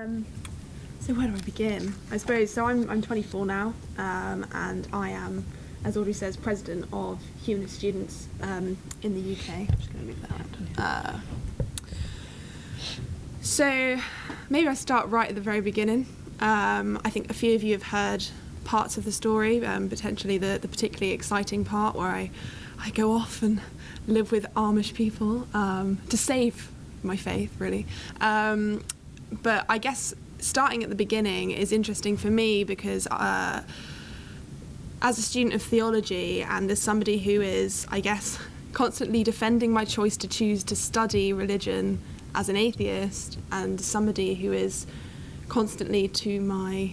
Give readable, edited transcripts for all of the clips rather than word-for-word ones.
So where do I begin? I suppose, so I'm 24 now, and I am, as Audrey says, president of Humanist students in the UK. I'm just going to move that around. So maybe I start right at the very beginning. I think a few of you have heard parts of the story, potentially the particularly exciting part where I go off and live with Amish people to save my faith, really. But I guess starting at the beginning is interesting for me because as a student of theology and as somebody who is, I guess, constantly defending my choice to choose to study religion as an atheist, and somebody who is constantly to my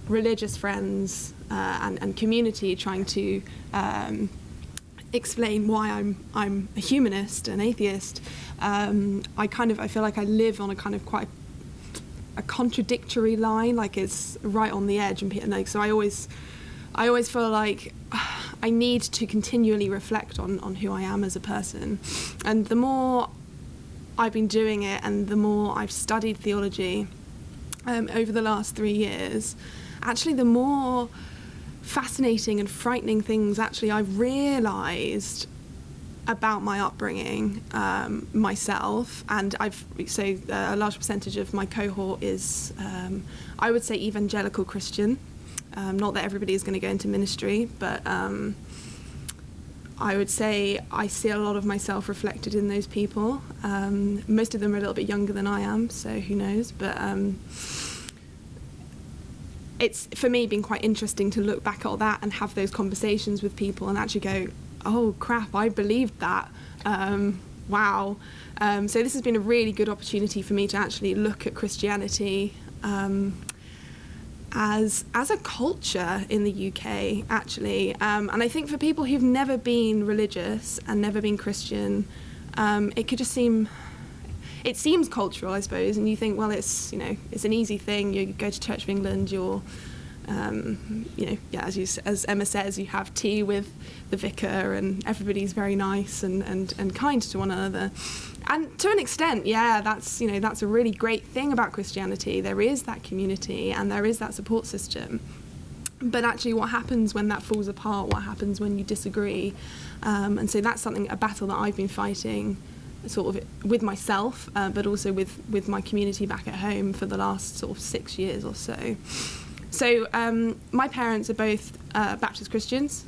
religious friends and community trying to explain why I'm a humanist, an atheist, I feel like I live on a kind of quite a contradictory line, like it's right on the edge, and like, so I always feel like I need to continually reflect on who I am as a person. And the more I've been doing it and the more I've studied theology over the last 3 years, actually the more fascinating and frightening things actually I've realised about my upbringing myself. And a large percentage of my cohort is I would say evangelical Christian. Not that everybody is going to go into ministry, but I would say I see a lot of myself reflected in those people. Most of them are a little bit younger than I am, so who knows, but it's, for me, been quite interesting to look back at all that and have those conversations with people and actually go, oh crap, I believed that. Wow. So this has been a really good opportunity for me to actually look at Christianity as a culture in the UK, actually. And I think for people who've never been religious and never been Christian, it could just it seems cultural, I suppose, and you think, well, it's an easy thing. You go to Church of England, you're, as Emma says, you have tea with the vicar, and everybody's very nice and kind to one another. And to an extent, that's a really great thing about Christianity. There is that community and there is that support system. But actually, what happens when that falls apart? What happens when you disagree? And so that's a battle that I've been fighting, sort of with myself, but also with my community back at home for the last sort of 6 years or so. So my parents are both Baptist Christians.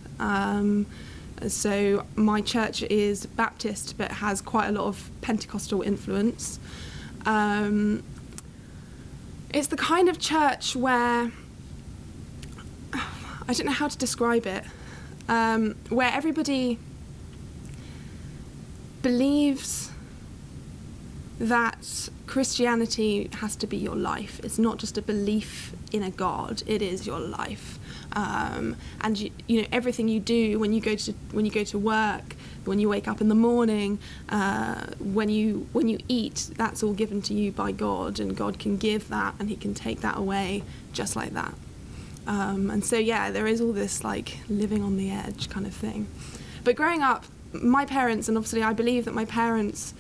So my church is Baptist, but has quite a lot of Pentecostal influence. It's the kind of church where, I don't know how to describe it, where everybody believes that Christianity has to be your life. It's not just a belief in a God, it is your life. And everything you do when you go to work, when you wake up in the morning, when you eat, that's all given to you by God, and God can give that and he can take that away just like that. And so there is all this like living on the edge kind of thing. But growing up, my parents, and obviously I believe that my parents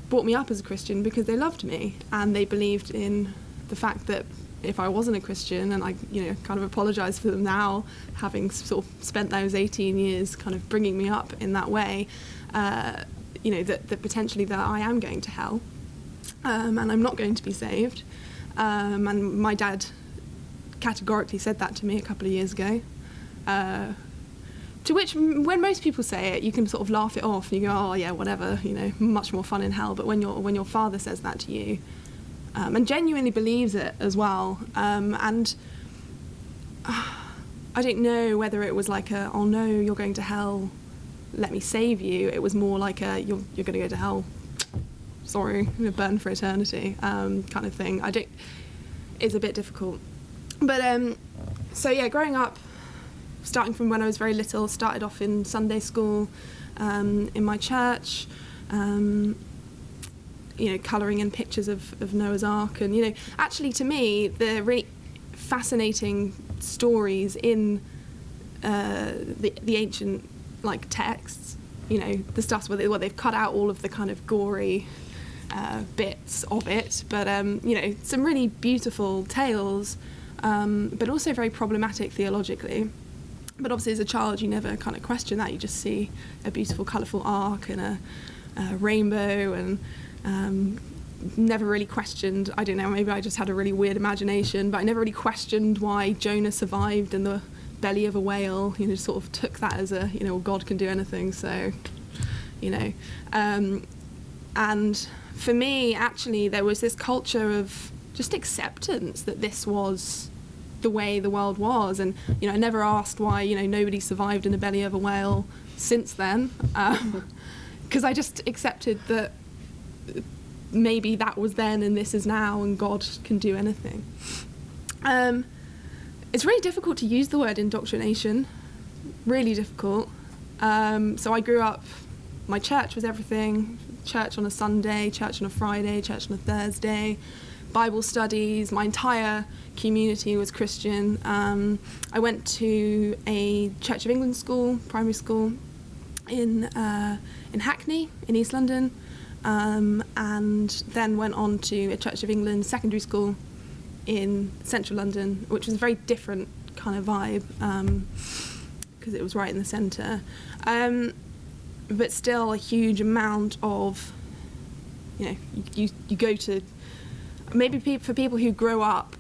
brought me up as a Christian because they loved me and they believed in the fact that if I wasn't a Christian, and I kind of apologise for them now, having sort of spent those 18 years kind of bringing me up in that way, that potentially that I am going to hell, and I'm not going to be saved. And my dad categorically said that to me a couple of years ago. To which, when most people say it, you can sort of laugh it off and you go, oh yeah, whatever, much more fun in hell. But when your father says that to you, and genuinely believes it as well, and I don't know whether it was like a, oh no, you're going to hell, let me save you. It was more like a, you're going to go to hell, sorry, you're going to burn for eternity, kind of thing. It's a bit difficult. But growing up, starting from when I was very little, started off in Sunday school, in my church, colouring in pictures of Noah's Ark, and actually to me the really fascinating stories in the ancient like texts, the stuff where they've cut out all of the kind of gory bits of it, but some really beautiful tales, but also very problematic theologically. But obviously as a child you never kind of question that. You just see a beautiful colourful ark and a rainbow, and never really questioned, I don't know, maybe I just had a really weird imagination, but I never really questioned why Jonah survived in the belly of a whale. Just sort of took that as a, God can do anything, so, and for me, actually, there was this culture of just acceptance that this was the way the world was, and, I never asked why, nobody survived in the belly of a whale since then, because I just accepted that maybe that was then and this is now, and God can do anything. It's really difficult to use the word indoctrination, really difficult. So I grew up, my church was everything, church on a Sunday, church on a Friday, church on a Thursday, Bible studies, my entire community was Christian. I went to a Church of England school, primary school, in Hackney, in East London, and then went on to a Church of England secondary school in central London, which was a very different kind of vibe, because it was right in the centre, but still a huge amount of, you go to, maybe for people who grow up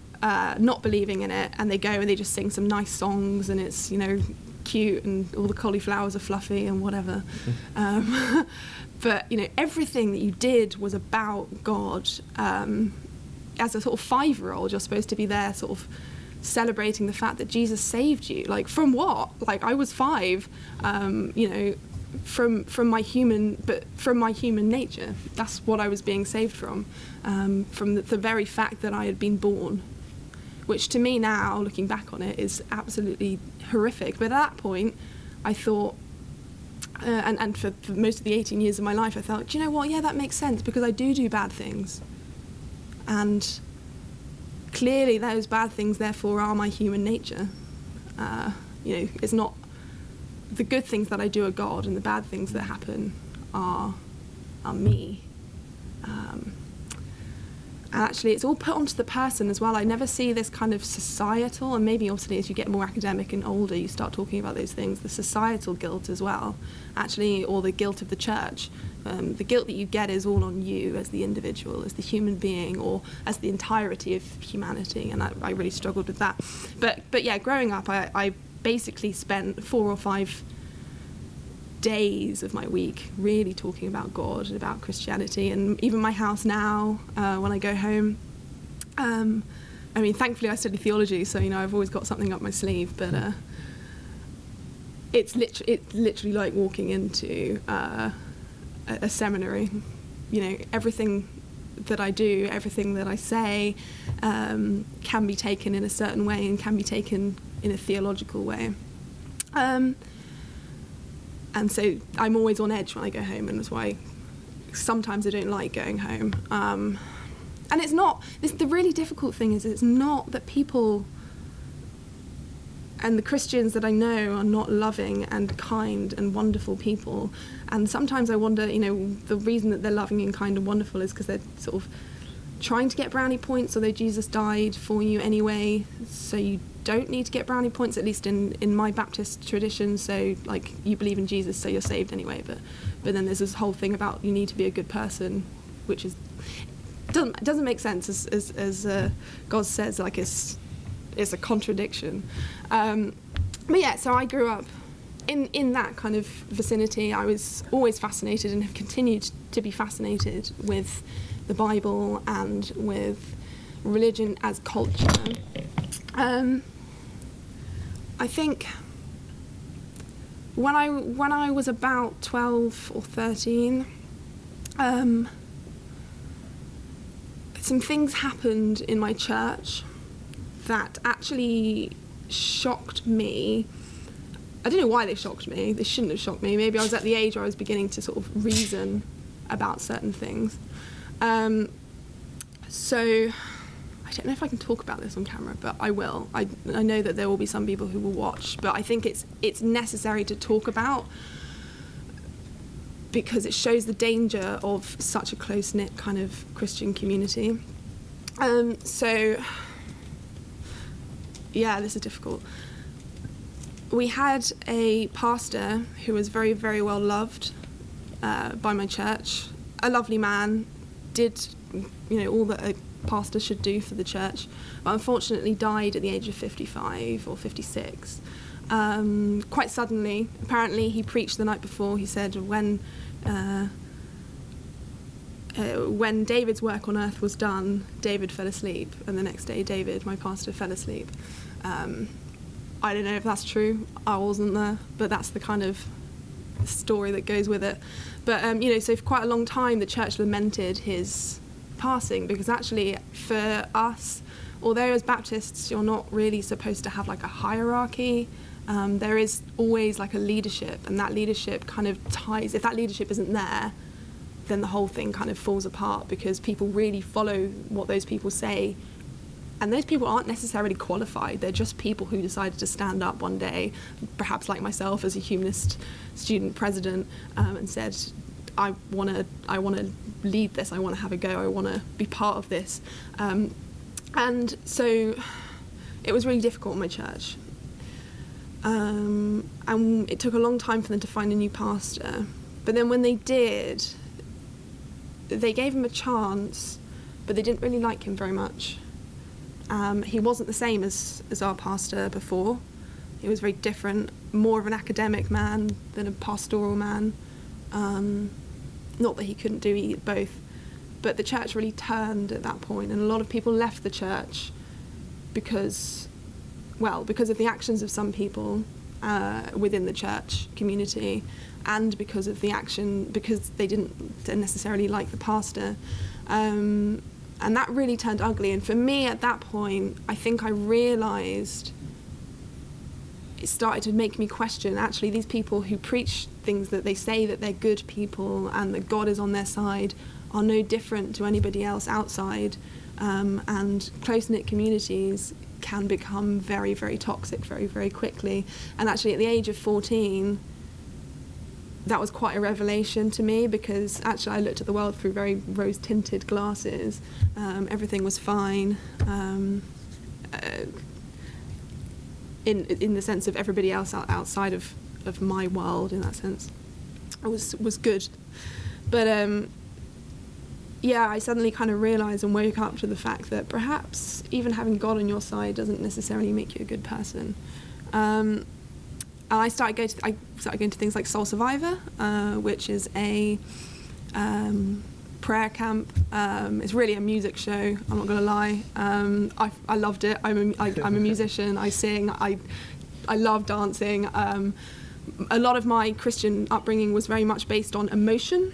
not believing in it, and they go and they just sing some nice songs, and it's cute, and all the cauliflowers are fluffy and whatever, but everything that you did was about God. As a sort of 5-year-old, you're supposed to be there sort of celebrating the fact that Jesus saved you. Like, from what? Like, I was 5, from my human nature. That's what I was being saved from the very fact that I had been born, which to me now, looking back on it, is absolutely horrific. But at that point, I thought, and for most of the 18 years of my life, I thought, do you know what? Yeah, that makes sense, because I do bad things. And clearly those bad things, therefore, are my human nature. It's not the good things that I do are God, and the bad things that happen are me. And actually, it's all put onto the person as well. I never see this kind of societal, and maybe obviously as you get more academic and older, you start talking about those things, the societal guilt as well, actually, or the guilt of the church. The guilt that you get is all on you as the individual, as the human being, or as the entirety of humanity, and I really struggled with that. But yeah, growing up, I basically spent 4 or 5 days of my week really talking about God and about Christianity, and even my house now, when I go home, thankfully I study theology, so I've always got something up my sleeve, but it's literally like walking into a seminary. Everything that I do, everything that I say, can be taken in a certain way, and can be taken in a theological way. And so I'm always on edge when I go home, and that's why sometimes I don't like going home. And it's not, the really difficult thing is it's not that people and the Christians that I know are not loving and kind and wonderful people. And sometimes I wonder, the reason that they're loving and kind and wonderful is because they're sort of trying to get brownie points, although Jesus died for you anyway, so you don't need to get brownie points, at least in my Baptist tradition. So, like, you believe in Jesus, so you're saved anyway. But then there's this whole thing about you need to be a good person, which doesn't make sense, as God says, like it's a contradiction. But yeah, so I grew up in that kind of vicinity. I was always fascinated, and have continued to be fascinated with the Bible and with religion as culture. I think when I was about 12 or 13, some things happened in my church that actually shocked me. I don't know why they shocked me. They shouldn't have shocked me. Maybe I was at the age where I was beginning to sort of reason about certain things. So I don't know if I can talk about this on camera, but I will. I know that there will be some people who will watch, but I think it's necessary to talk about, because it shows the danger of such a close-knit kind of Christian community. So, yeah, this is difficult. We had a pastor who was very, very well loved by my church, a lovely man, did, all that a pastor should do for the church, but unfortunately died at the age of 55 or 56. Quite suddenly. Apparently he preached the night before. He said when David's work on earth was done, David fell asleep, and the next day David, my pastor, fell asleep. I don't know if that's true. I wasn't there, but that's the kind of story that goes with it. But so for quite a long time the church lamented his passing, because actually for us, although as Baptists you're not really supposed to have like a hierarchy, there is always like a leadership, and that leadership kind of ties, if that leadership isn't there, then the whole thing kind of falls apart, because people really follow what those people say, and those people aren't necessarily qualified. They're just people who decided to stand up one day, perhaps like myself as a Humanist student president, and said, I want to lead this, I want to have a go, I want to be part of this. And so it was really difficult in my church. And it took a long time for them to find a new pastor. But then when they did, they gave him a chance, but they didn't really like him very much. He wasn't the same as our pastor before. He was very different, more of an academic man than a pastoral man. Not that he couldn't do both, but the church really turned at that point, and a lot of people left the church because of the actions of some people within the church community, and because they didn't necessarily like the pastor. And that really turned ugly. And for me at that point, I think I realised it started to make me question, actually, these people who preach things that they say that they're good people and that God is on their side are no different to anybody else outside. And close-knit communities can become very, very toxic very, very quickly. And actually at the age of 14, that was quite a revelation to me, because actually I looked at the world through very rose-tinted glasses. Everything was fine, in the sense of everybody else outside of my world, in that sense, was good. But I suddenly kind of realised and woke up to the fact that perhaps even having God on your side doesn't necessarily make you a good person. I started going to things like Soul Survivor, which is a prayer camp. It's really a music show, I'm not going to lie. I loved it. I'm a musician, I sing, I love dancing. A lot of my Christian upbringing was very much based on emotion.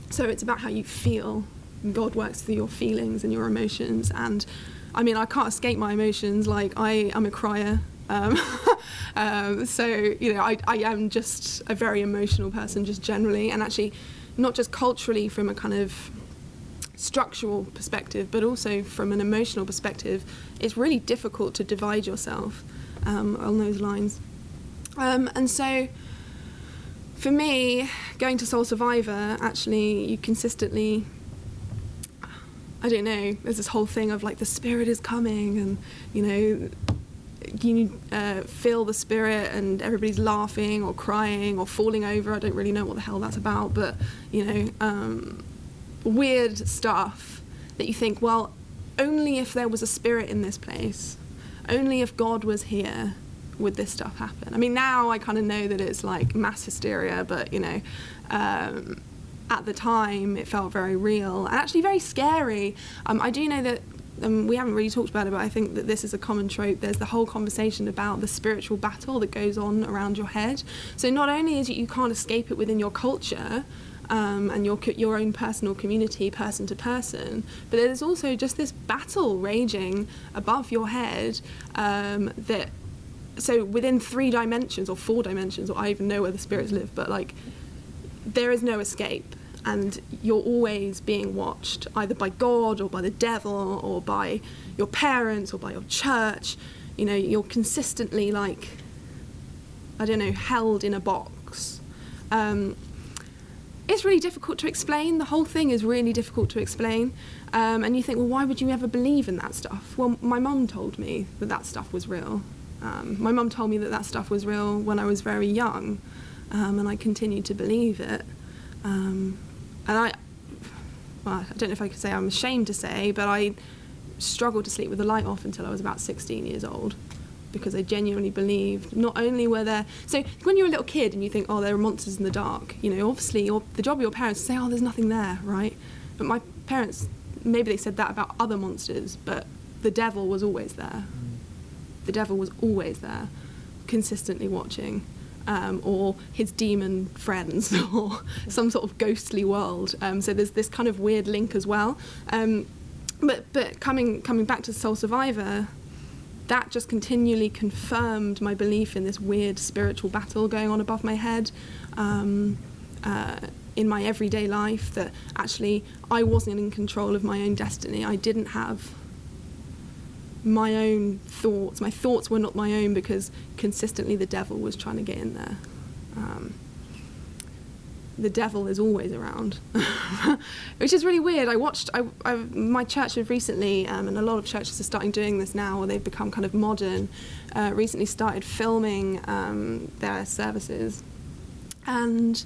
So it's about how you feel. God works through your feelings and your emotions. And I mean, I can't escape my emotions. Like, I am a crier. So, I am just a very emotional person, just generally, and actually not just culturally from a kind of structural perspective, but also from an emotional perspective. It's really difficult to divide yourself on those lines. And so for me, going to Soul Survivor, actually, you consistently, I don't know, there's this whole thing of like the Spirit is coming, and you feel the Spirit, and everybody's laughing or crying or falling over. I don't really know what the hell that's about, but weird stuff that you think, well, only if there was a Spirit in this place, only if God was here would this stuff happen. I mean, now I kind of know that it's like mass hysteria, but at the time it felt very real and actually very scary. I do know that we haven't really talked about it, but I think that this is a common trope. There's the whole conversation about the spiritual battle that goes on around your head. So not only is it you can't escape it within your culture and your own personal community, person to person, but there's also just this battle raging above your head so within 3 dimensions or 4 dimensions, or I even know where the spirits live, but like there is no escape. And you're always being watched, either by God or by the devil or by your parents or by your church. You're consistently held in a box. it's really difficult to explain. The whole thing is really difficult to explain. And you think, well, why would you ever believe in that stuff? Well, my mum told me that stuff was real. My mum told me that stuff was real when I was very young, and I continued to believe it. And I don't know if I could say I'm ashamed to say, but I struggled to sleep with the light off until I was about 16 years old, because I genuinely believed not only were there... So when you're a little kid and you think, oh, there are monsters in the dark, obviously the job of your parents is to say, oh, there's nothing there, right? But my parents, maybe they said that about other monsters, but the devil was always there. The devil was always there, consistently watching, or his demon friends, or some sort of ghostly world. So there's this kind of weird link as well. But coming back to Soul Survivor, that just continually confirmed my belief in this weird spiritual battle going on above my head, in my everyday life, that actually I wasn't in control of my own destiny. I didn't have my own thoughts. My thoughts were not my own, because consistently the devil was trying to get in there. The devil is always around, which is really weird. My church have recently, and a lot of churches are starting doing this now, or they've become kind of modern, recently started filming their services. And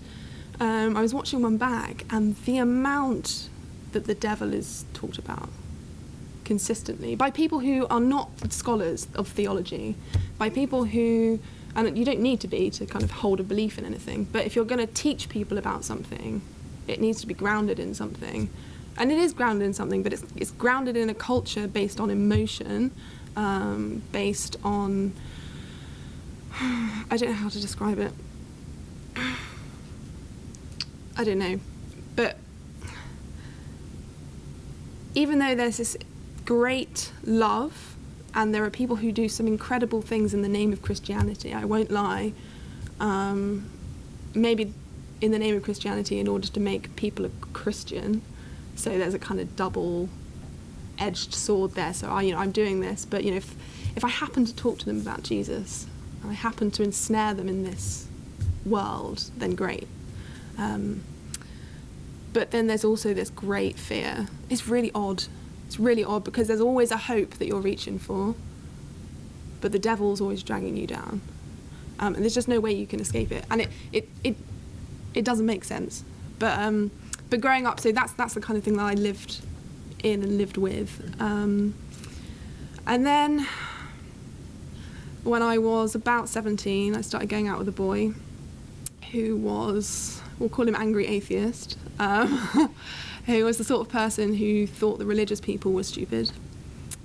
I was watching one back, and the amount that the devil is talked about consistently by people who are not scholars of theology, by people who... And you don't need to be to kind of hold a belief in anything. But if you're going to teach people about something, it needs to be grounded in something. And it is grounded in something, but it's grounded in a culture based on emotion, based on... I don't know how to describe it. I don't know. But even though there's this great love, and there are people who do some incredible things in the name of Christianity, I won't lie. Maybe in the name of Christianity in order to make people a Christian. So there's a kind of double-edged sword there. So I'm doing this, but if I happen to talk to them about Jesus, I happen to ensnare them in this world, then great. But then there's also this great fear. It's really odd. It's really odd, because there's always a hope that you're reaching for, but the devil's always dragging you down, and there's just no way you can escape it. And it doesn't make sense. But growing up, so that's the kind of thing that I lived in and lived with. And then when I was about 17, I started going out with a boy who was, we'll call him angry atheist. Who was the sort of person who thought the religious people were stupid,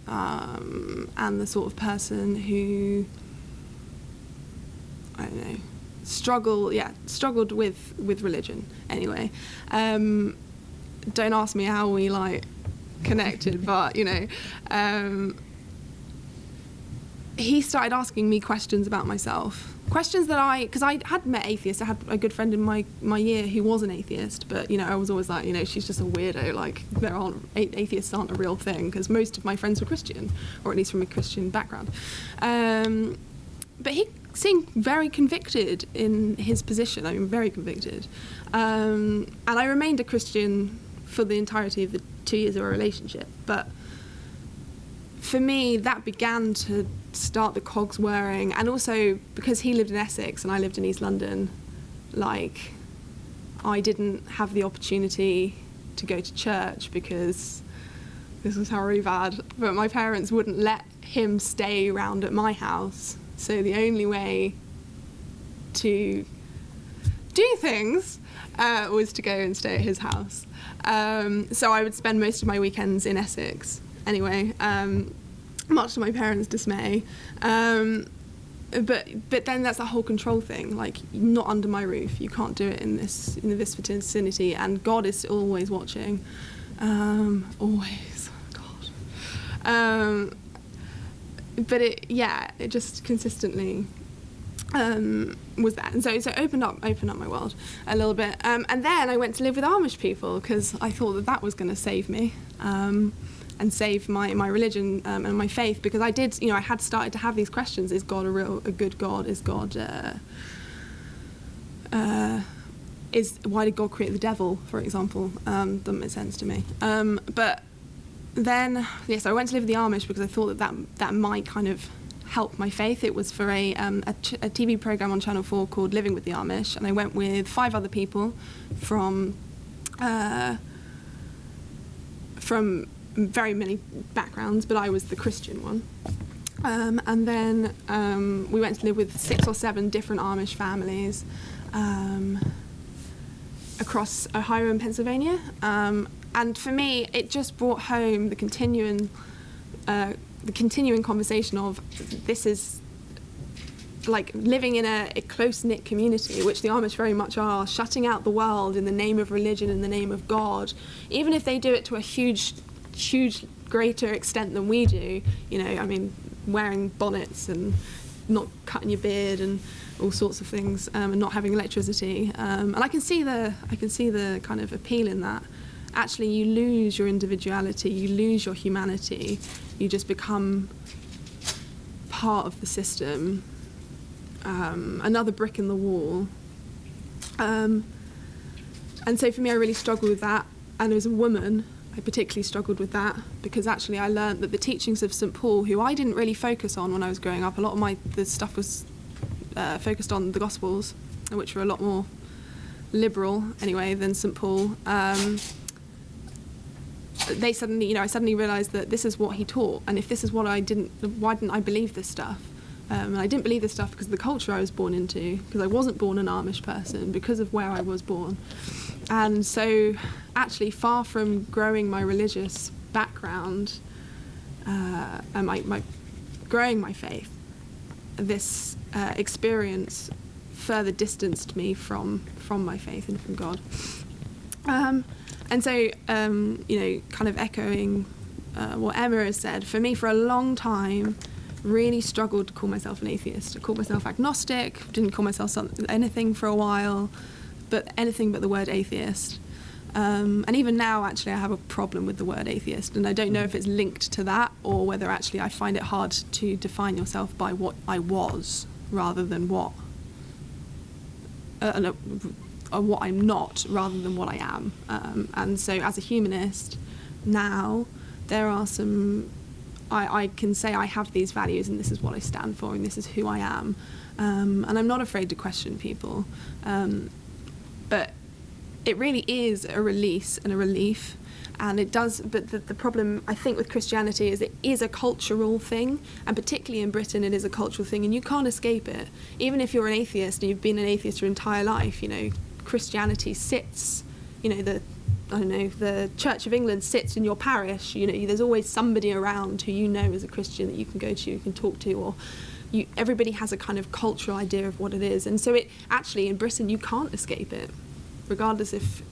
and the sort of person who, I don't know, struggled with religion. Anyway, don't ask me how we connected, but he started asking me questions about myself. Questions that because I had met atheists. I had a good friend in my year who was an atheist, but I was always like, she's just a weirdo. Atheists aren't a real thing, because most of my friends were Christian, or at least from a Christian background. But he seemed very convicted in his position. Very convicted. And I remained a Christian for the entirety of the 2 years of our relationship. But for me, that began to start the cogs whirring, and also because he lived in Essex and I lived in East London, I didn't have the opportunity to go to church, because this was really bad, but my parents wouldn't let him stay around at my house, so the only way to do things was to go and stay at his house. So I would spend most of my weekends in Essex anyway, much to my parents' dismay. But then that's the whole control thing. Not under my roof. You can't do it in this vicinity, and God is always watching. Always, God. But it just consistently was that, and so it opened up my world a little bit. And then I went to live with Amish people, because I thought that was going to save me. And save my religion and my faith, because I did, I had started to have these questions: is God a good God? Is God is why did God create the devil, for example? Doesn't make sense to me. But then, yes, I went to live with the Amish because I thought that might kind of help my faith. It was for a TV program on Channel 4 called Living with the Amish, and I went with 5 other people from very many backgrounds, but I was the Christian one. And then we went to live with 6 or 7 different Amish families across Ohio and Pennsylvania. And for me, it just brought home the continuing conversation of this is like living in a close-knit community, which the Amish very much are, shutting out the world in the name of religion, in the name of God, even if they do it to a huge greater extent than we do. You know, I mean, wearing bonnets and not cutting your beard and all sorts of things, and not having electricity. And I can see the kind of appeal in that. Actually, you lose your individuality, you lose your humanity, you just become part of the system, another brick in the wall. And so for me, I really struggled with that. And as a woman, I particularly struggled with that because actually I learned that the teachings of St. Paul, who I didn't really focus on when I was growing up, a lot of the stuff was focused on the Gospels, which were a lot more liberal anyway than St. Paul. I suddenly realised that this is what he taught, and if this is what why didn't I believe this stuff? And I didn't believe this stuff because of the culture I was born into, because I wasn't born an Amish person, because of where I was born. And so actually, far from growing my religious background and my growing my faith, this experience further distanced me from my faith and from God. And so, kind of echoing what Emma has said, for me, for a long time, really struggled to call myself an atheist. I called myself agnostic, didn't call myself anything for a while, but anything but the word atheist. And even now, actually, I have a problem with the word atheist, and I don't know if it's linked to that or whether actually I find it hard to define yourself by what I was rather than what I'm not rather than what I am. And so as a humanist, now there are some, I can say I have these values and this is what I stand for and this is who I am. And I'm not afraid to question people. But it really is a release and a relief. And it does, but the problem, I think, with Christianity is it is a cultural thing, and particularly in Britain, it is a cultural thing, and you can't escape it. Even if you're an atheist and you've been an atheist your entire life, Christianity sits, the Church of England sits in your parish. There's always somebody around who is a Christian that you can go to, you can talk to, or everybody has a kind of cultural idea of what it is. And so it actually, in Britain, you can't escape it, regardless if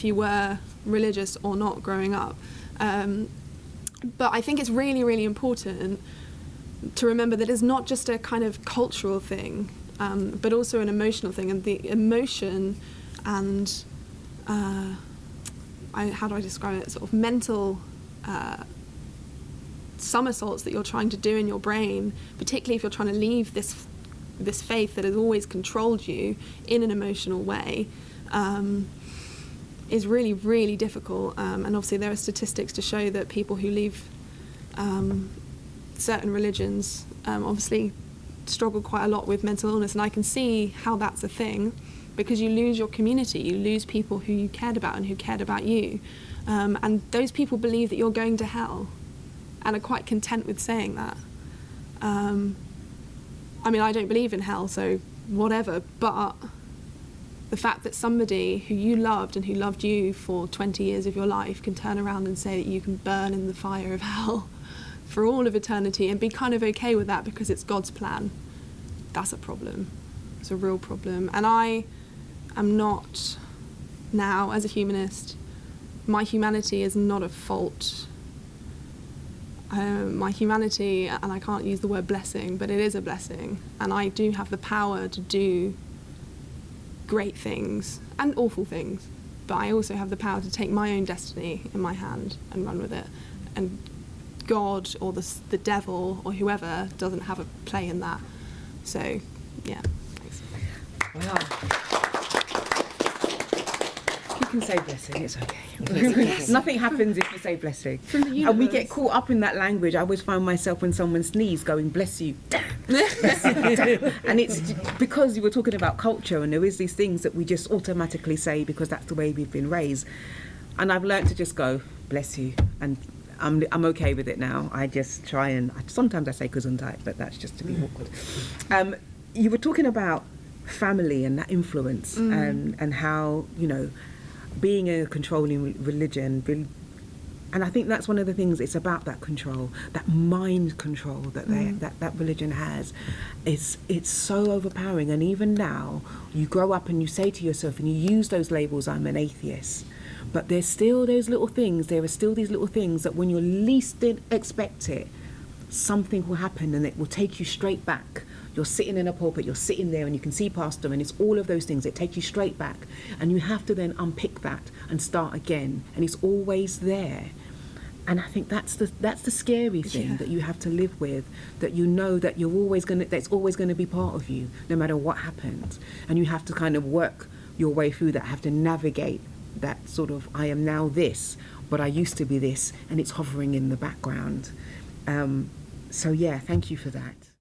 you were religious or not growing up. But I think it's really, really important to remember that it's not just a kind of cultural thing, but also an emotional thing. And the emotion and, how do I describe it, sort of mental somersaults that you're trying to do in your brain, particularly if you're trying to leave this faith that has always controlled you in an emotional way, is really, really difficult. And obviously there are statistics to show that people who leave certain religions obviously struggle quite a lot with mental illness, and I can see how that's a thing, because you lose your community, you lose people who you cared about and who cared about you, and those people believe that you're going to hell and are quite content with saying that. I don't believe in hell, so whatever, but the fact that somebody who you loved and who loved you for 20 years of your life can turn around and say that you can burn in the fire of hell for all of eternity and be kind of okay with that because it's God's plan, that's a problem. It's a real problem. And I am not, now, as a humanist, my humanity is not a fault. My humanity, and I can't use the word blessing, but it is a blessing. And I do have the power to do great things and awful things, but I also have the power to take my own destiny in my hand and run with it, and God or the devil or whoever doesn't have a play in that. So yeah, thanks. Wow. you can say blessing, it's okay. Nothing happens if you say blessing. From the And we get universe. caught up in that language. I always find myself when someone sneezes going, bless you, damn. Bless you, damn. And it's because you were talking about culture, and there is these things that we just automatically say because that's the way we've been raised. And I've learned to just go, bless you, and I'm okay with it now. I just try and, sometimes I say Gesundheit, but that's just to be awkward. You were talking about family and that influence, and how, you know, being a controlling religion, and I think that's one of the things. It's about that control, that mind control that that religion has. It's so overpowering. And even now, you grow up and you say to yourself, and you use those labels, I'm an atheist. But there's still those little things. There are still these little things that when you least expect it, something will happen and it will take you straight back. You're sitting in a pulpit, you're sitting there and you can see pastor, and it's all of those things that take you straight back. And you have to then unpick that and start again. And it's always there. And I think that's the scary thing that you have to live with, that you know that that's always gonna be part of you, no matter what happens. And you have to kind of work your way through that, have to navigate that sort of, I am now this, but I used to be this, and it's hovering in the background. So yeah, thank you for that.